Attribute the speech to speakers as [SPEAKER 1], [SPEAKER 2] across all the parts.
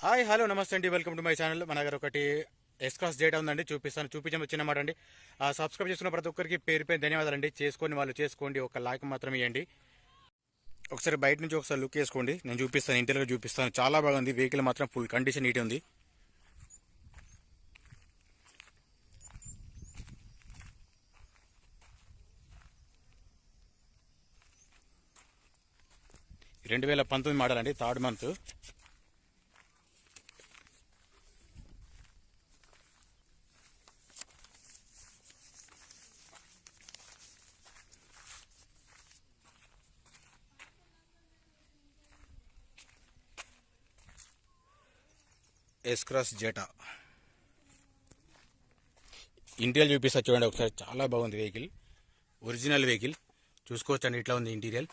[SPEAKER 1] Hi hello నమస్తే అండి, welcome to my channel. మన దగ్గర ఒకటి ఎస్క్రాస్ డేటా ఉందండి, చూపించడం చిన్నమాట అండి. సబ్స్క్రైబ్ చేసుకున్న ప్రతి ఒక్కరికి పేరు పేరు ధన్యవాదాలండి. చేసుకొని వాళ్ళు చేసుకోండి, ఒక లైక్ మాత్రం ఇవ్వండి. ఒకసారి బయట నుంచి ఒకసారి లుక్ వేసుకోండి, నేను చూపిస్తాను, ఇంటీరియర్గా చూపిస్తాను. చాలా బాగుంది, వెహికల్ మాత్రం ఫుల్ కండిషన్ నీట్ ఉంది. రెండు 2019 మోడల్ అండి, third month. S-Cross Zeta interior చూపిస్తా చూడండి ఒకసారి. చాలా బాగుంది వెహికల్, ఒరిజినల్ వెహికల్. చూసుకోవచ్చండి, ఇట్లా ఉంది ఇంటీరియర్,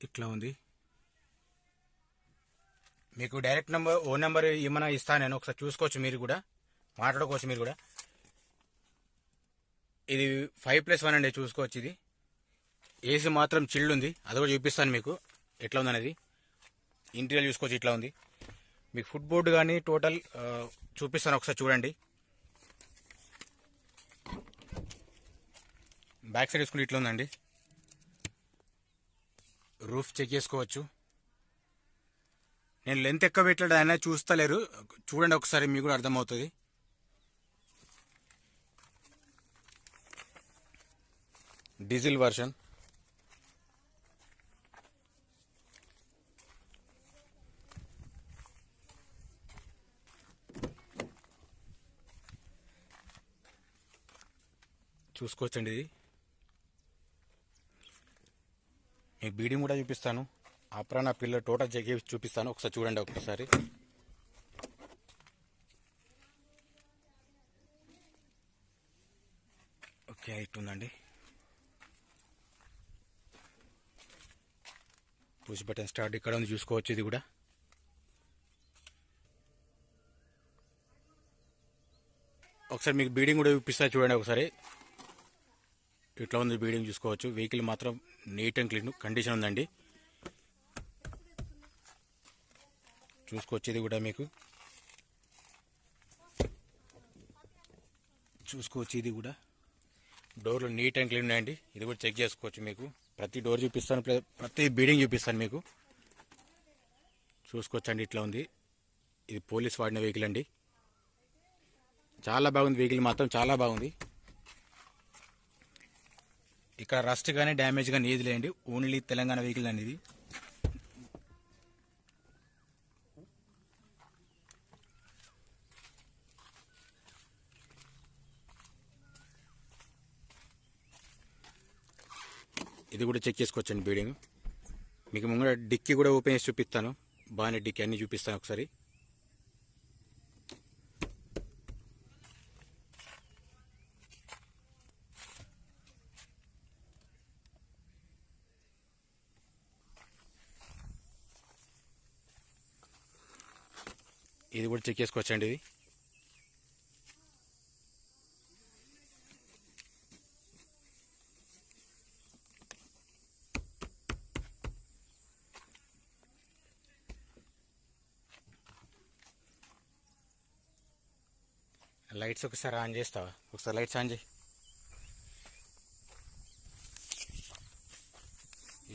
[SPEAKER 1] ఇట్లా ఉంది. మీకు డైరెక్ట్ నెంబర్, ఓన్ నెంబర్ ఏమైనా ఇస్తాను నేను, ఒకసారి చూసుకోవచ్చు, మీరు కూడా మాట్లాడుకోవచ్చు మీరు కూడా. ఇది 5+1 అండి, చూసుకోవచ్చు. ఇది ఏసీ మాత్రం చిల్డ్ ఉంది, అది కూడా చూపిస్తాను మీకు ఎట్లా ఉందనేది. ఇంటీరియర్ చూసుకోవచ్చు, ఇట్లా ఉంది. మీకు ఫుట్ బోర్డు కానీ టోటల్ చూపిస్తాను, ఒకసారి చూడండి. బ్యాక్ సైడ్ చూసుకుంటే ఇట్లా ఉందండి. రూఫ్ చెక్ చేసుకోవచ్చు. నేను లెంత్ ఎక్కువ పెట్టలేదు, అయినా చూస్తలేరు, చూడండి ఒకసారి, మీకు కూడా అర్థమవుతుంది. Diesel version. చూసుకోవచ్చండి, ఇది మీకు బీడింగ్ కూడా చూపిస్తాను. అప్రానా పిల్లర్ టోటల్ చెక్ చేసి చూపిస్తాను, ఒకసారి చూడండి ఒకసారి. ఓకే, ఇట్టుందండి. పుష్ బటన్ స్టార్ట్ ఇక్కడ ఉంది, చూసుకోవచ్చు. ఇది కూడా ఒకసారి మీకు బీడింగ్ కూడా చూపిస్తా చూడండి ఒకసారి. ఇట్లా ఉంది బీడింగ్, చూసుకోవచ్చు. వెహికల్ మాత్రం నీట్ అండ్ క్లీన్ కండిషన్ ఉందండి, చూసుకోవచ్చు. ఇది కూడా మీకు చూసుకోవచ్చు, ఇది కూడా డోర్లు నీట్ అండ్ క్లీన్ ఉన్నాయండి. ఇది కూడా చెక్ చేసుకోవచ్చు. మీకు ప్రతి డోర్ చూపిస్తాను, ప్రతి బీడింగ్ చూపిస్తాను మీకు, చూసుకోవచ్చు అండి. ఇట్లా ఉంది. ఇది పోలీస్ వాడిన వెహికల్ అండి, చాలా బాగుంది వెహికల్ మాత్రం, చాలా బాగుంది. ఇక్కడ రస్ట్ కానీ డ్యామేజ్ కానీ ఏది లేండి, ఓన్లీ తెలంగాణ వెహికల్ అనేది. ఇది కూడా చెక్ చేసుకోవచ్చండి బీడింగ్. మీకు ముంగడ డిక్కీ కూడా ఓపెన్ చేసి చూపిస్తాను, బాగానే డిక్కీ అన్నీ చూపిస్తాను ఒకసారి. ఇది కూడా చెక్ చేసుకోవచ్చండి. ఇది లైట్స్ ఒకసారి ఆన్ చేస్తావా, ఒకసారి లైట్స్ ఆన్ చేయి.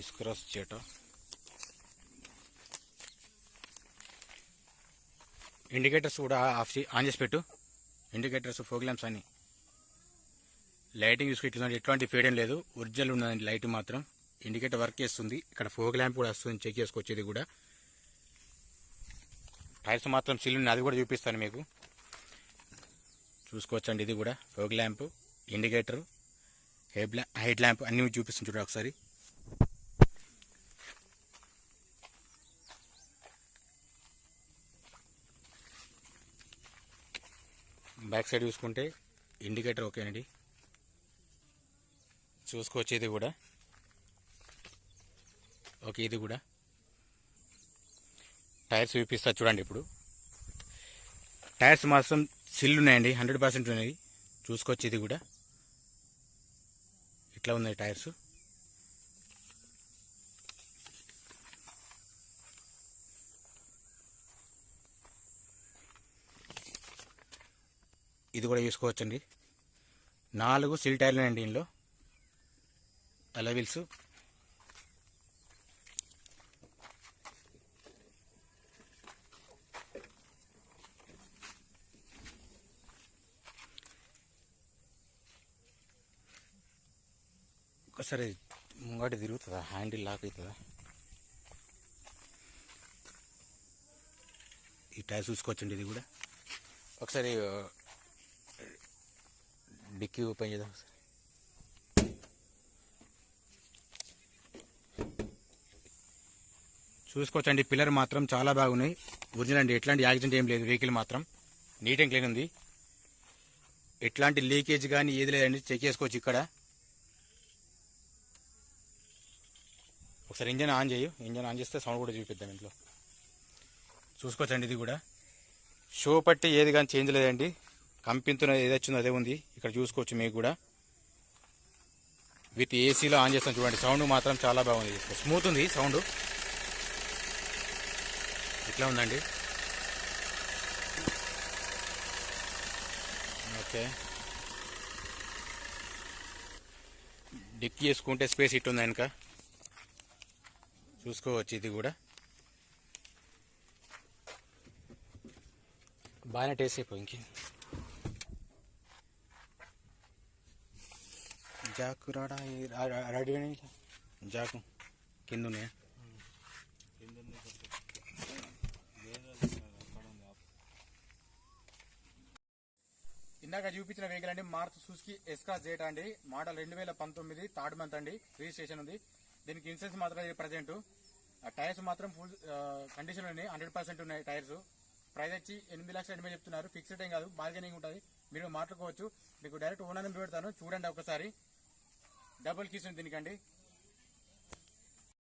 [SPEAKER 1] ఎస్క్రాస్ జెటా ఇండికేటర్స్ కూడా ఆన్ చేసి పెట్టు. ఇండికేటర్స్, ఫోగ్ ల్యాంప్స్ అన్ని, లైటింగ్ చూసుకుంటే ఎట్లాంటి ఫేడ్ ఏం లేదు, ఒరిజినల్ ఉన్నదండి. లైట్ మాత్రం ఇండికేటర్ వర్క్ చేస్తుంది. ఇక్కడ ఫోగ్ ల్యాంప్ కూడా వస్తుంది, చెక్ చేసుకోవచ్చు. ఇది కూడా టైర్స్ మాత్రం సిల్ ఉంది, అది కూడా చూపిస్తాను మీకు, చూసుకోవచ్చండి. ఇది కూడా fog lamp, indicator, head lamp అన్నీ చూపిస్తుంది చూడండి ఒకసారి. బ్యాక్ సైడ్ చూసుకుంటే ఇండికేటర్ ఓకేనండి, చూసుకోవచ్చు. ఇది కూడా ఓకే. ఇది కూడా టైర్స్ చూపిస్తా చూడండి. ఇప్పుడు టైర్స్ మాత్రం సిల్ ఉన్నాయండి, 100% ఉన్నాయి, చూసుకోవచ్చు. ఇది కూడా ఇట్లా ఉన్నాయి టైర్స్. ఇది కూడా చూసుకోవచ్చండి. 4 సిల్ టైర్లు అండి దీనిలో. అలవిల్స్ ఒకసారి ముంగట తిరుగుతుందా, హ్యాండిల్ లాక్ అవుతుందా? ఈ టైర్ చూసుకోవచ్చండి. ఇది కూడా ఒకసారి డిక్కీ ఓపెన్ చేద్దాం. ఒకసారి చూసుకోవచ్చండి. పిల్లర్ మాత్రం చాలా బాగున్నాయి, ఒరిజినల్ అండి. ఎట్లాంటి యాక్సిడెంట్ ఏం లేదు. వెహికల్ మాత్రం నీట్ అండ్ క్లీన్ ఉంది. ఎట్లాంటి లీకేజ్ కానీ ఏది లేదండి. చెక్ చేసుకోవచ్చు ఇక్కడ. ఒకసారి ఇంజన్ ఆన్ చేయు. ఇంజన్ ఆన్ చేస్తే సౌండ్ కూడా చూపిద్దాం ఇంట్లో. చూసుకోవచ్చండి. ఇది కూడా షో పట్టి ఏది కానీ చేంజ్ లేదండి. కంపెనీతో ఏది వచ్చిందో అదే ఉంది. ఇక్కడ చూసుకోవచ్చు మీకు కూడా. విత్ ఏసీలో ఆన్ చేస్తాం చూడండి. సౌండ్ మాత్రం చాలా బాగుంది. స్మూత్ ఉంది సౌండ్. ఇట్లా ఉందండి. ఓకే, డిక్కీ వేసుకుంటే స్పేస్ ఇట్ ఉంది వెనక. చూసుకోవచ్చు. ఇది కూడా బాగానే టేస్ట్ అయిపోయి. ఇంక జాకు రాడా రెడీ జాకు కింద ఉన్నాయా? ఇందాక చూపించిన వెహికల్ అండి మారుతి సుజుకి ఎస్-క్రాస్ జెడ్ అండి. మోడల్ 2019 థర్డ్ మంత్ అండి. రిజిస్ట్రేషన్ ఉంది. దీనికి ఇన్సూరెన్స్ మాత్రం ప్రజెంట్. టైర్స్ మాత్రం ఫుల్ కండిషన్ ఉన్నాయి. 100% ఉన్నాయి టైర్స్. ప్రైస్ వచ్చి 8,80,000 చెప్తున్నారు. ఫిక్స్డ్ ఏం కాదు, బార్గెనింగ్ ఉంటుంది. మీరు మాట్లాడుకోవచ్చు. మీకు డైరెక్ట్ ఓనర్ నెంబర్ పెడతాను, చూడండి ఒకసారి. డబుల్ కీస్ ఉంది దీనికండి.